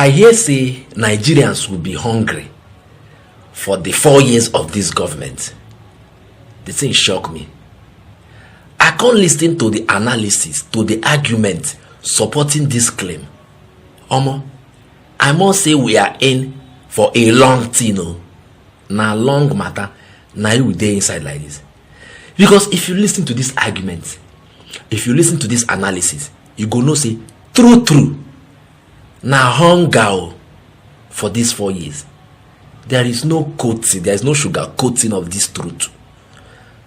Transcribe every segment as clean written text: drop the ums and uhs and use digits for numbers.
I hear say Nigerians will be hungry for the 4 years of this government. The thing shock me. I can't listen to the analysis, to the argument supporting this claim. Omo, I must say we are in for a long thing. Na long matter. Now you dey inside like this. Because if you listen to this argument, if you listen to this analysis, you go know say true. Na hunger for these 4 years. There is no coating, there is no sugar coating of this truth.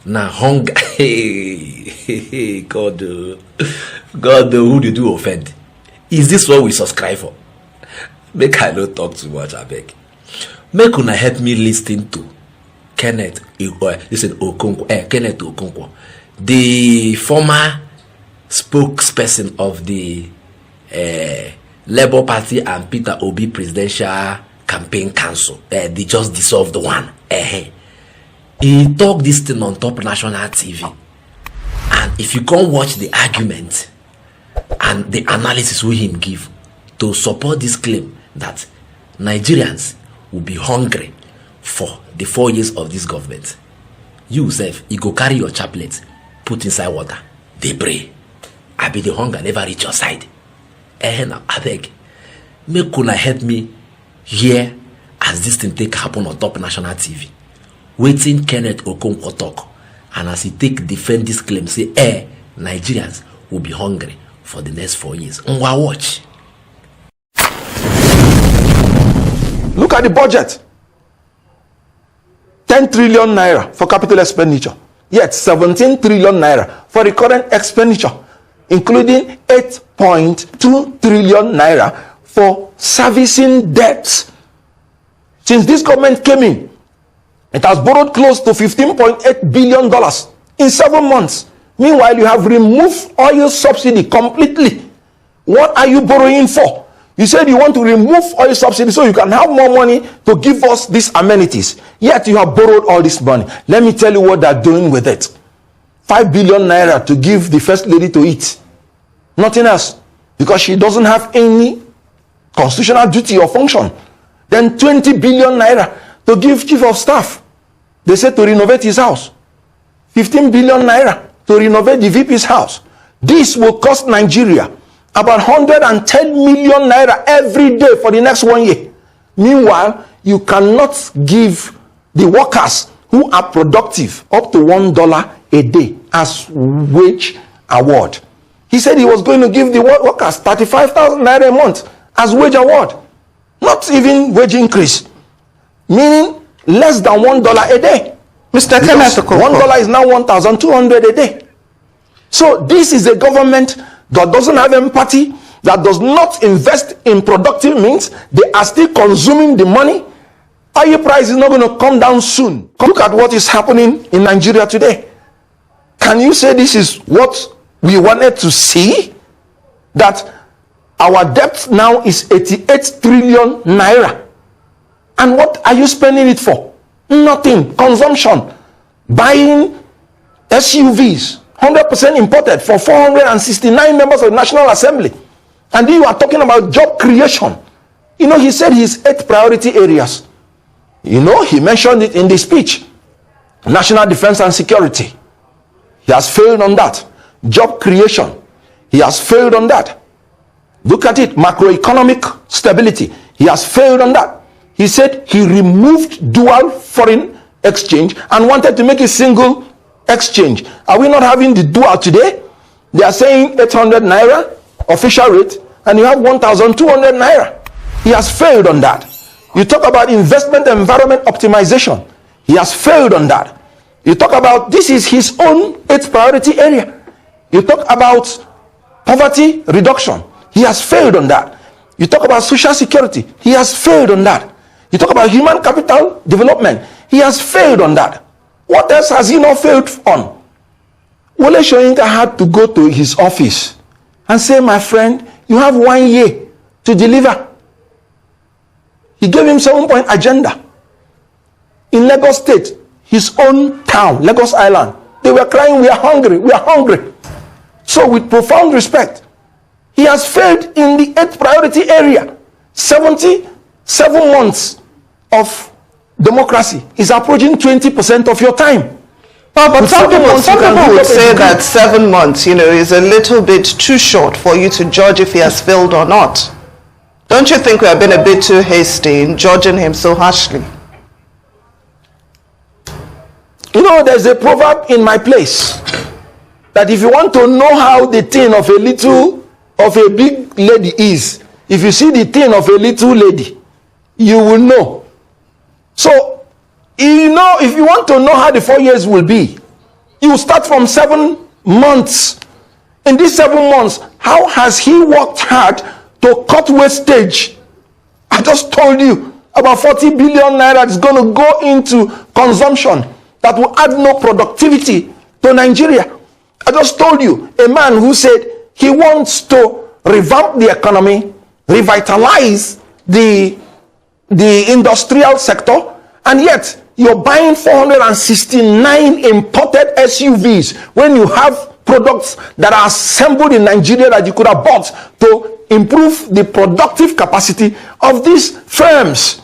Na hunger. Hey, God, who did you offend? Is this what we subscribe for? Make I not talk too much, I beg. Make una help me listen to Kenneth Okonkwo, the former spokesperson of the Labour Party and Peter Obi Presidential Campaign Council, the just dissolved one. He talked this thing on top national TV, and if you can't watch the argument and the analysis we him give to support this claim that Nigerians will be hungry for the 4 years of this government, you self, you go carry your chaplet, put inside water, they pray. I be the hunger never reach your side. Now I beg, make una help me hear as this thing take happen on top national TV. Waiting Kenneth Okonkwo talk, and as he take defend this claim, say, Nigerians will be hungry for the next 4 years. Watch. Look at the budget. 10 trillion naira for capital expenditure. Yet 17 trillion naira for recurrent expenditure, including 8.2 trillion naira for servicing debts. Since this government came in, it has borrowed close to $15.8 billion in 7 months. Meanwhile, you have removed oil subsidy completely. What are you borrowing for? You said you want to remove oil subsidy so you can have more money to give us these amenities. Yet you have borrowed all this money. Let me tell you what they're doing with it. 5 billion naira to give the first lady to eat. Nothing else. Because she doesn't have any constitutional duty or function. Then 20 billion naira to give chief of staff. They said to renovate his house. 15 billion naira to renovate the VP's house. This will cost Nigeria about 110 million naira every day for the next 1 year. Meanwhile, you cannot give the workers who are productive up to $1 a day as wage award. He said he was going to give the workers 35,000 naira a month as wage award. Not even wage increase. Meaning less than $1 a day. Mr. Kenneth, $1 is now 1,200 a day. So this is a government that doesn't have empathy, that does not invest in productive means. They are still consuming the money. Oil price is not going to come down soon. Look at what is happening in Nigeria today. Can you say this is what we wanted to see? That our debt now is 88 trillion naira. And what are you spending it for? Nothing. Consumption. Buying SUVs, 100% imported for 469 members of the National Assembly. And then you are talking about job creation. You know, he said his 8 priority areas. You know, he mentioned it in the speech. National defense and security. He has failed on that. Job creation. He has failed on that. Look at it. Macroeconomic stability. He has failed on that. He said he removed dual foreign exchange and wanted to make a single exchange. Are we not having the dual today? They are saying 800 naira official rate and you have 1,200 naira. He has failed on that. You talk about investment environment optimization. He has failed on that. You talk about this is his own 8th priority area. You talk about poverty reduction. He has failed on that. You talk about social security. He has failed on that. You talk about human capital development. He has failed on that. What else has he not failed on? Wole Soyinka had to go to his office and say, my friend, you have 1 year to deliver. He gave him 7-point agenda. In Lagos State, his own town, Lagos Island, they were crying, we are hungry, we are hungry. So with profound respect, he has failed in the 8th priority area. 77 months of democracy is approaching 20% of your time. Well, but some people would say that 7 months, is a little bit too short for you to judge if he has failed or not. Don't you think we have been a bit too hasty in judging him so harshly? There's a proverb in my place that if you want to know how the thing of a big lady is, if you see the thing of a little lady, you will know. So, if you want to know how the 4 years will be, you start from 7 months. In these 7 months, how has he worked hard to cut wastage? I just told you about 40 billion naira is going to go into consumption that will add no productivity to Nigeria. I just told you a man who said he wants to revamp the economy, revitalize the industrial sector, and yet you're buying 469 imported SUVs when you have products that are assembled in Nigeria that you could have bought to improve the productive capacity of these firms.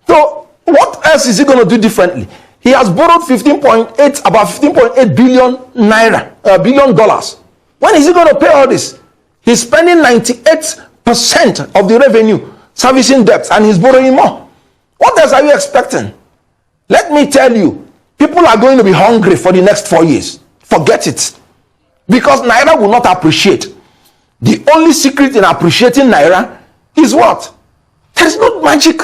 So what else is he going to do differently? He has borrowed about 15.8 billion naira, billion dollars. When is he going to pay all this? He's spending 98% of the revenue servicing debts, and he's borrowing more. What else are you expecting? Let me tell you, people are going to be hungry for the next 4 years. Forget it. Because Naira will not appreciate. The only secret in appreciating Naira is what? There is no magic.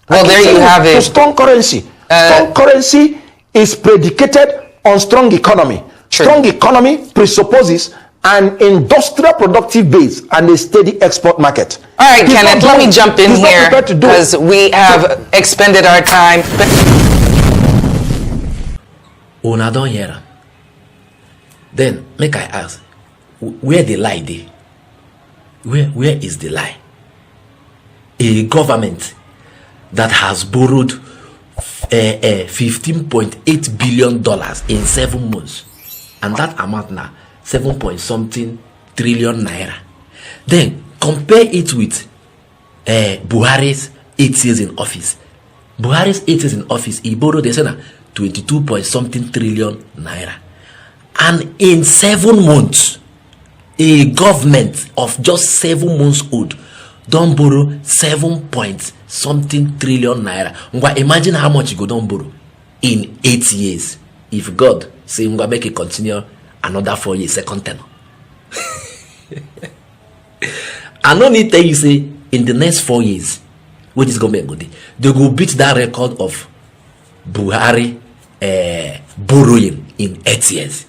Well, there you have it. Strong currency. Strong currency is predicated on strong economy. True. Strong economy presupposes an industrial productive base and a steady export market. All right, Kenneth, let me jump in here because we have expended our time. Una don hear am. Then make I ask, where the lie dey? Where is the lie? A government that has borrowed $15.8 billion in 7 months, and that amount now 7 point something trillion naira. Then compare it with Buhari's 8 years in office. Buhari's 8 years in office, he borrowed the Senate 22 point something trillion naira. And in 7 months, a government of just 7 months old don't borrow 7 point something trillion naira. Imagine how much you go don't borrow in 8 years. If God say make it continue another 4 years, second tenor. I no need tell you say in the next 4 years, what is government go do? They go beat that record of Buhari borrowing in 8 years.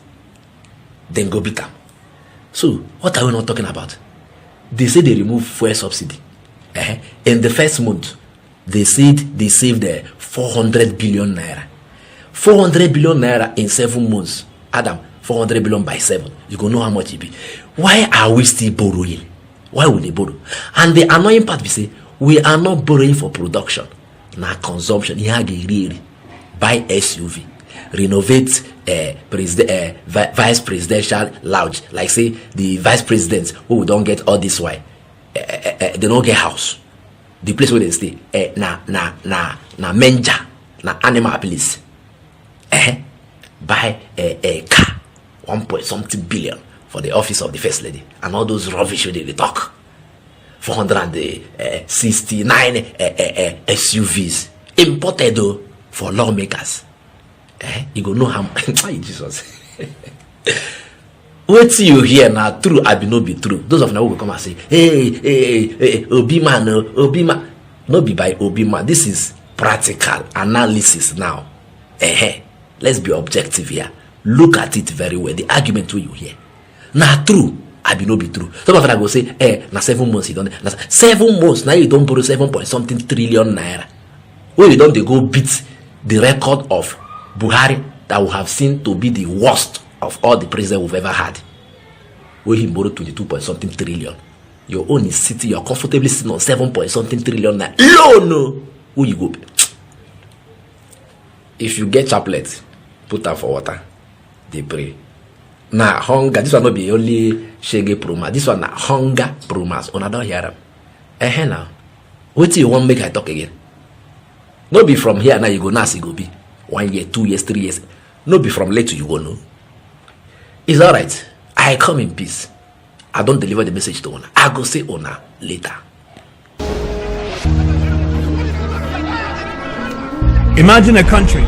Then go beat them. So what are we not talking about? They say they remove fuel subsidy. In the first month, they said they saved 400 billion naira. 400 billion naira in 7 months. Adam, 400 billion by 7. You go know how much it be. Why are we still borrowing? Why would they borrow? And the annoying part we say, we are not borrowing for production. Now consumption. Buy SUV. Renovate vice presidential lounge. Like say the vice presidents who don't get all this why. They don't get house. The place where they stay. Na menja. Na animal police. Buy a car. 1 point something billion for the office of the first lady. And all those rubbish where they talk. 469 SUVs. Imported though for lawmakers. You go know how Jesus. What you hear now true, I be no be true. Those of now will come and say, hey, Obima, no, Obima. No be by Obima. This is practical analysis now. Let's be objective here. Look at it very well. The argument you hear. Now true, I be no be true. Some of them go say, now 7 months you don't. 7 months now you don't borrow 7 point something trillion naira. When you don't, they go beat the record of Buhari that we have seen to be the worst of all the presidents we've ever had. Where he borrowed 22 point something trillion. Your own is sitting, you're comfortably sitting on 7 point something trillion naira. No. Who you go? If you get chaplet, put them for water. They pray. Now hunger, this one not be only shege proma. This one na hunger promas. Una don't hear them. Now. What you want make I talk again? No be from here now you go now see go be 1 year, 2 years, 3 years. No be from later you go no. It's alright. I come in peace. I don't deliver the message to owner. I go say owner later. Imagine a country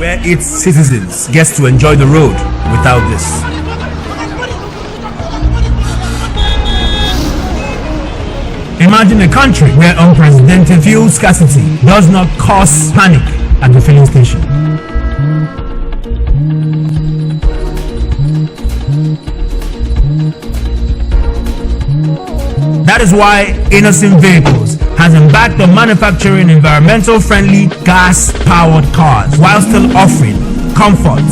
where its citizens get to enjoy the road without this. Imagine a country where unprecedented fuel scarcity does not cause panic at the filling station. That is why Innocent Vehicles has embarked on manufacturing environmental-friendly gas-powered cars while still offering comfort,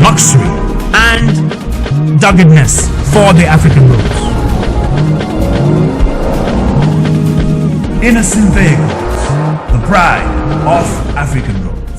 luxury, and doggedness for the African roads. Innocent Vehicles, the pride of African roads.